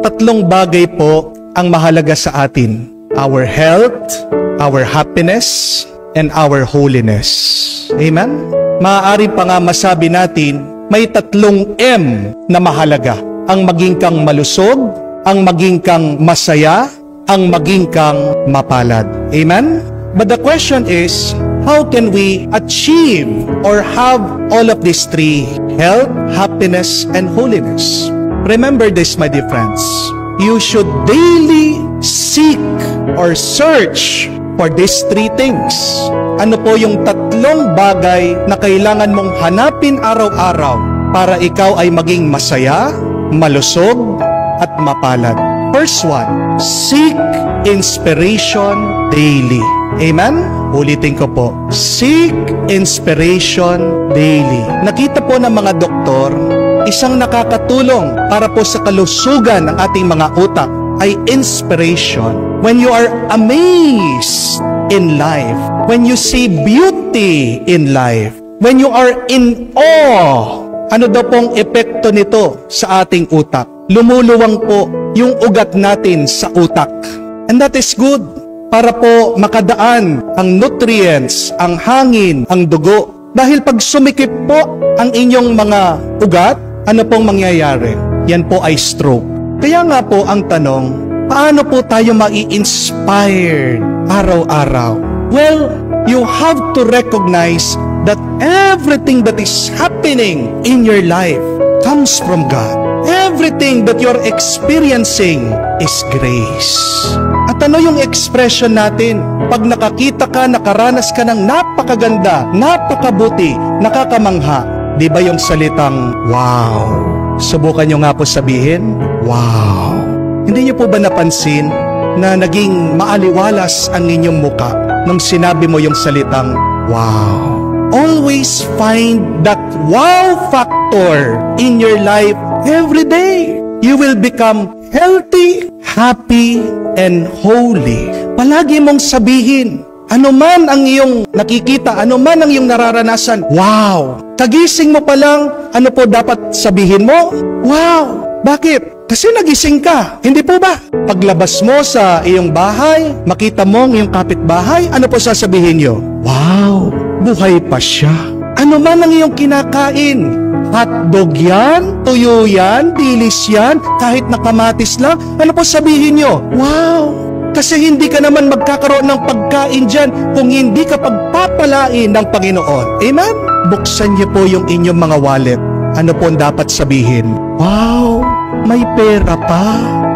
tatlong bagay po ang mahalaga sa atin. Our health, our happiness, and our holiness. Amen? Maaari pa nga masabi natin, may tatlong M na mahalaga. Ang maging kang malusog, ang maging kang masaya, ang maging kang mapalad. Amen? But the question is, how can we achieve or have all of these three? Health, happiness, and holiness. Remember this, my dear friends. You should daily seek or search for these three things. Ano po yung tatlong bagay na kailangan mong hanapin araw-araw para ikaw ay maging masaya, malusog, at mapalad? First one, seek inspiration daily. Amen? Ulitin ko po. Seek inspiration daily. Nakita po ng mga doktor, isang nakakatulong para po sa kalusugan ng ating mga utak ay inspiration. When you are amazed in life, when you see beauty in life, when you are in awe, ano daw pong epekto nito sa ating utak? Lumuluwang po yung ugat natin sa utak. And that is good para po makadaan ang nutrients, ang hangin, ang dugo. Dahil pag sumikip po ang inyong mga ugat, ano pong mangyayari? Yan po ay stroke. Kaya nga po ang tanong, paano po tayo mai-inspired araw-araw? Well, you have to recognize that everything that is happening in your life comes from God. Everything that you're experiencing is grace. At ano yung expression natin? Pag nakakita ka, nakaranas ka ng napakaganda, napakabuti, nakakamangha, di ba yung salitang, wow? Subukan nyo nga po sabihin, wow. Hindi nyo po ba napansin na naging maaliwalas ang inyong muka nung sinabi mo yung salitang, wow? Always find that wow factor in your life every day. You will become healthy, happy, and holy. Palagi mong sabihin, ano man ang iyong nakikita, ano man ang iyong nararanasan, wow! Kagising mo pa lang, ano po dapat sabihin mo? Wow! Bakit? Kasi nagising ka, hindi po ba? Paglabas mo sa iyong bahay, makita mo ang iyong kapitbahay, ano po sasabihin niyo? Wow! Buhay pa siya. Ano man ang iyong kinakain, hotdog yan, tuyo yan, dilis yan, kahit nakamatis lang, ano po sabihin nyo? Wow! Kasi hindi ka naman magkakaroon ng pagkain dyan kung hindi ka pagpapalain ng Panginoon. Amen? Buksan niyo po yung inyong mga wallet. Ano po dapat sabihin? Wow! May pera pa.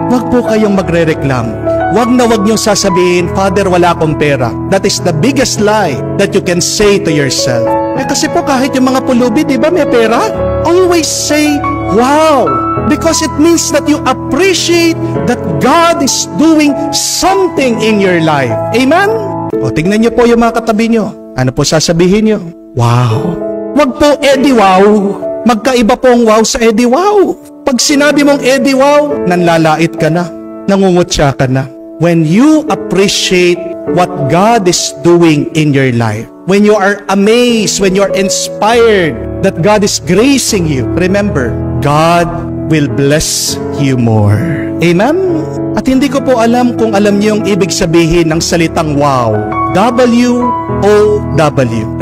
Huwag po kayong magre-reklam. Huwag na huwag niyong sasabihin, Father, wala akong pera. That is the biggest lie that you can say to yourself. Kasi po kahit yung mga pulubi, di ba may pera? Always say, wow! Because it means that you appreciate that God is doing something in your life. Amen? O tingnan niyo po yung mga katabi niyo. Ano po sasabihin niyo? Wow! Wag po Eddie wow! Magkaiba po ang wow sa Eddie wow! Pag sinabi mong Eddie wow, nanlalait ka na. Nangungutya ka na. When you appreciate what God is doing in your life, when you are amazed, when you are inspired that God is gracing you, remember, God will bless you more. Amen? At hindi ko po alam kung alam niyo yung ibig sabihin ng salitang wow. W-O-W.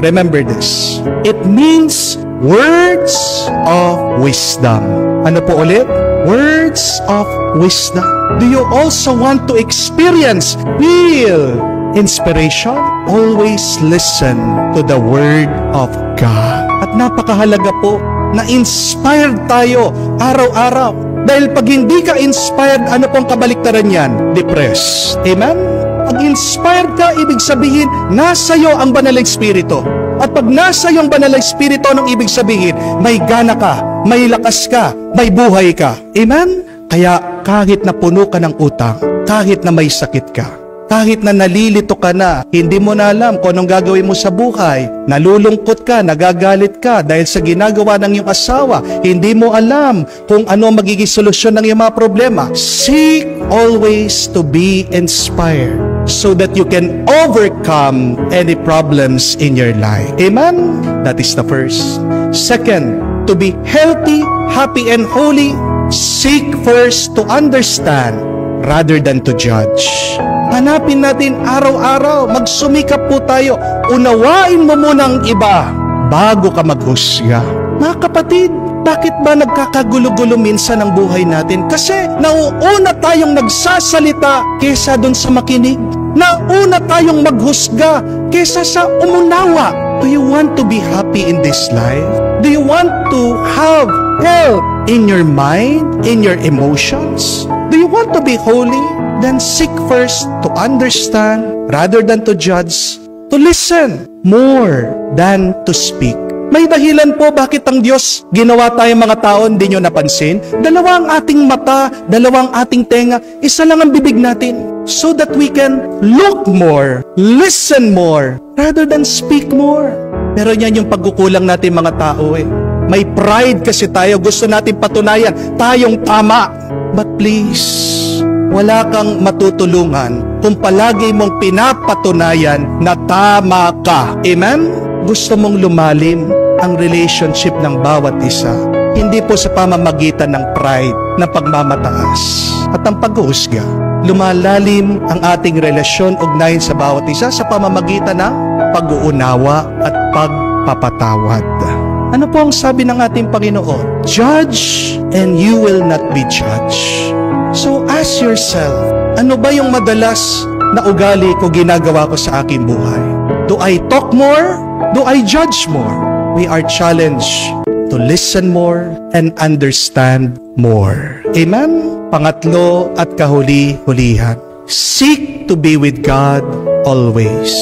Remember this. It means words of wisdom. Ano po ulit? Words of wisdom. Do you also want to experience real inspiration? Always listen to the Word of God. At napakahalaga po na inspired tayo araw-araw. Dahil pag hindi ka inspired, ano pong kabaliktaran yan? Depressed. Amen? Pag inspired ka, ibig sabihin, nasa iyo ang Banal na Espiritu. At pag nasa iyo ang Banal na Espiritu, anong ibig sabihin? May gana ka, may lakas ka, may buhay ka. Amen? Kaya kahit na puno ka ng utang, kahit na may sakit ka, kahit na nalilito ka na, hindi mo na alam kung anong gagawin mo sa buhay, nalulungkot ka, nagagalit ka dahil sa ginagawa ng iyong asawa, hindi mo alam kung ano magiging solusyon ng iyong mga problema. Seek always to be inspired so that you can overcome any problems in your life. Amen? That is the first. Second, to be healthy, happy, and holy, Seek first to understand rather than to judge. Hanapin natin araw-araw, magsumikap po tayo. Unawain mo muna ang iba bago ka maghusga. Mga kapatid, bakit ba nagkakagulo-gulo minsan ang buhay natin? Kasi nauuna tayong nagsasalita kesa dun sa makinig. Nauna tayong maghusga kesa sa umunawa. Do you want to be happy in this life? Do you want to have health in your mind, in your emotions? Do you want to be holy? Then seek first to understand rather than to judge, to listen more than to speak. May dahilan po bakit ang Diyos ginawa tayong mga tao, hindi nyo napansin? Dalawa ang ating mata, dalawa ang ating tenga, isa lang ang bibig natin. So that we can look more, listen more, rather than speak more. Pero yan yung pagkukulang natin mga tao eh. May pride kasi tayo, gusto natin patunayan, tayong tama. But please, wala kang matutulungan kung palagi mong pinapatunayan na tama ka. Amen? Gusto mong lumalim ang relationship ng bawat isa. Hindi po sa pamamagitan ng pride, ng pagmamataas at ang paghuhusga. Lumalalim ang ating relasyon ugnayan sa bawat isa sa pamamagitan ng pag-uunawa at pagpapatawad. Ano po ang sabi ng ating Panginoon? Judge and you will not be judged. So ask yourself, ano ba yung madalas na ugali ko ginagawa ko sa aking buhay? Do I talk more? Do I judge more? We are challenged to listen more and understand more. Amen? Pangatlo at kahuli-hulihan. Seek to be with God always.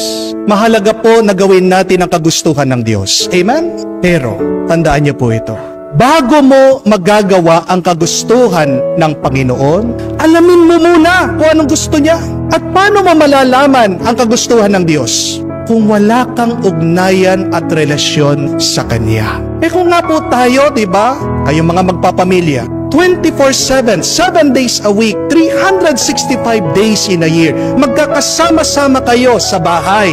Mahalaga po na gawin natin ang kagustuhan ng Diyos. Amen? Pero, tandaan niyo po ito. Bago mo magagawa ang kagustuhan ng Panginoon, alamin mo muna kung anong gusto niya. At paano mo malalaman ang kagustuhan ng Diyos? Kung wala kang ugnayan at relasyon sa Kanya. Kung nga po tayo, diba? Kayong mga magpapamilya, 24/7, 7 days a week, 365 days in a year, magkakasama-sama kayo sa bahay.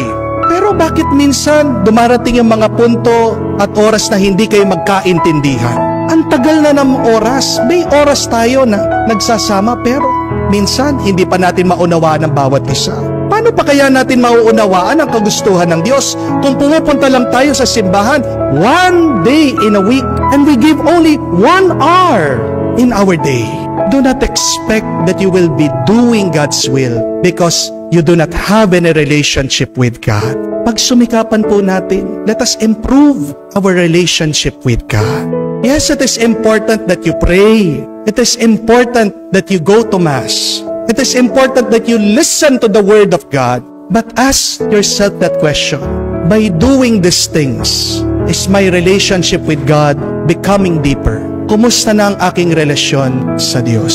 Pero bakit minsan dumarating yung mga punto at oras na hindi kayo magkaintindihan? Ang tagal na ng oras. May oras tayo na nagsasama pero minsan hindi pa natin maunawaan ang bawat isa. Paano pa kaya natin mauunawaan ang kagustuhan ng Diyos kung pumupunta lang tayo sa simbahan 1 day in a week and we give only 1 hour in our day? Do not expect that you will be doing God's will because you do not have any relationship with God. Pagsumikapan po natin, let us improve our relationship with God. Yes, it is important that you pray. It is important that you go to Mass. It is important that you listen to the Word of God. But ask yourself that question. By doing these things, is my relationship with God becoming deeper? Kumusta na ang aking relasyon sa Diyos?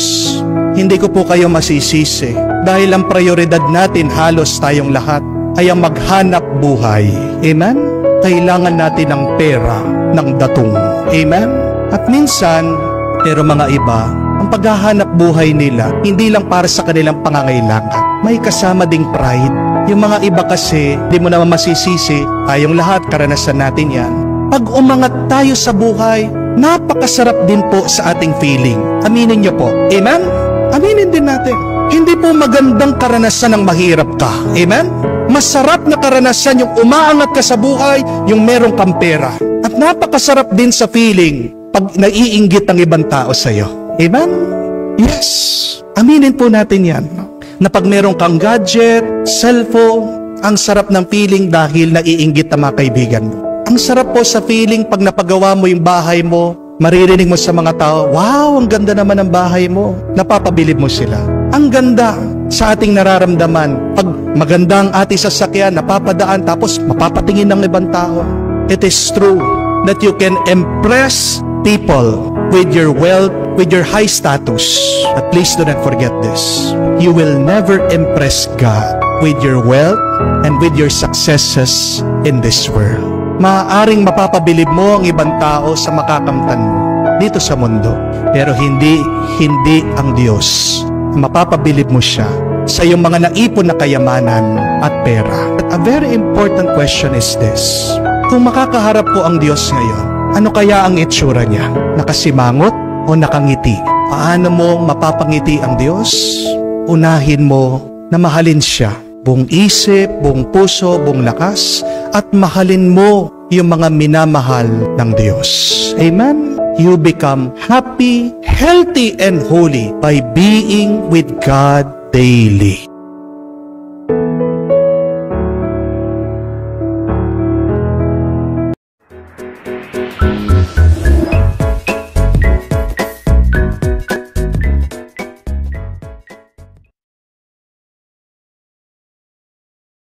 Hindi ko po kayo masisisi dahil ang prioridad natin halos tayong lahat ay ang maghanap buhay. Amen? Kailangan natin ng pera, ng datong. Amen? At minsan, pero mga iba, ang paghahanap buhay nila, hindi lang para sa kanilang pangangailangan. May kasama ding pride. Yung mga iba kasi, di mo naman masisisi, tayong lahat, karanasan natin yan. Pag umangat tayo sa buhay, napakasarap din po sa ating feeling. Aminin niyo po. Amen? Aminin din natin. Hindi po magandang karanasan ng mahirap ka. Amen? Masarap na karanasan yung umaangat ka sa buhay, yung merong kang pera. At napakasarap din sa feeling pag naiinggit ang ibang tao sa'yo. Amen? Yes. Aminin po natin yan. Na pag meron kang gadget, cellphone, ang sarap ng feeling dahil naiinggit ang mga kaibigan mo. Ang sarap po sa feeling pag napagawa mo yung bahay mo, maririnig mo sa mga tao, wow, ang ganda naman ng bahay mo. Napapabilib mo sila. Ang ganda sa ating nararamdaman. Pag maganda ang ating sasakyan, napapadaan, tapos mapapatingin ng ibang tao. It is true that you can impress people with your wealth, with your high status. But please do not forget this. You will never impress God with your wealth and with your successes in this world. Maaaring mapapabilib mo ang ibang tao sa makakamtan mo dito sa mundo. Pero hindi ang Diyos. Mapapabilib mo siya sa iyong mga naipon na kayamanan at pera. But a very important question is this. Kung makakaharap ko ang Diyos ngayon, ano kaya ang itsura niya? Nakasimangot o nakangiti? Paano mo mapapangiti ang Diyos? Unahin mo na mahalin siya. Buong isip, buong puso, buong lakas, at mahalin mo yung mga minamahal ng Diyos. Amen? You become happy, healthy, and holy by being with God daily.